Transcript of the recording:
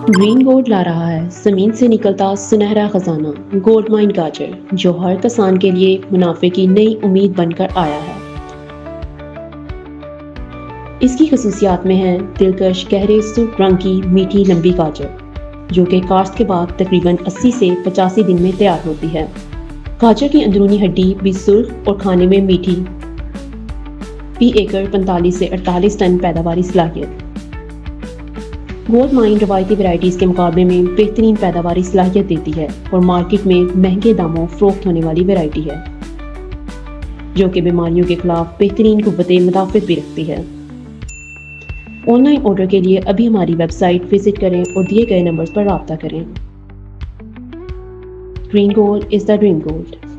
Green gold لا رہا ہے زمین سے نکلتا سنہرا خزانہ گولڈ مائن گاجر جو ہر کسان کے لیے منافع کی نئی امید بن کر آیا ہے۔ اس کی خصوصیات میں ہے دلکش گہرے سرخ رنگ کی میٹھی لمبی گاجر جو کہ کاشت کے بعد تقریباً 80 سے 85 دن میں تیار ہوتی ہے۔ گاجر کی اندرونی ہڈی بھی سرخ اور کھانے میں میٹھی، فی ایکڑ 45 سے 48 ٹن پیداواری صلاحیت۔ گولڈ مائن روایتی ورائٹیز کے مقابلے میں بہترین پیداواری صلاحیت دیتی ہے اور مارکیٹ میں مہنگے داموں فروخت ہونے والی ورائٹی ہے جو کہ بیماریوں کے خلاف بہترین قوت مدافعت بھی رکھتی ہے۔ آن لائن آرڈر کے لیے ابھی ہماری ویب سائٹ وزٹ کریں اور دیے گئے نمبرز پر رابطہ کریں۔ Green gold is the dream gold.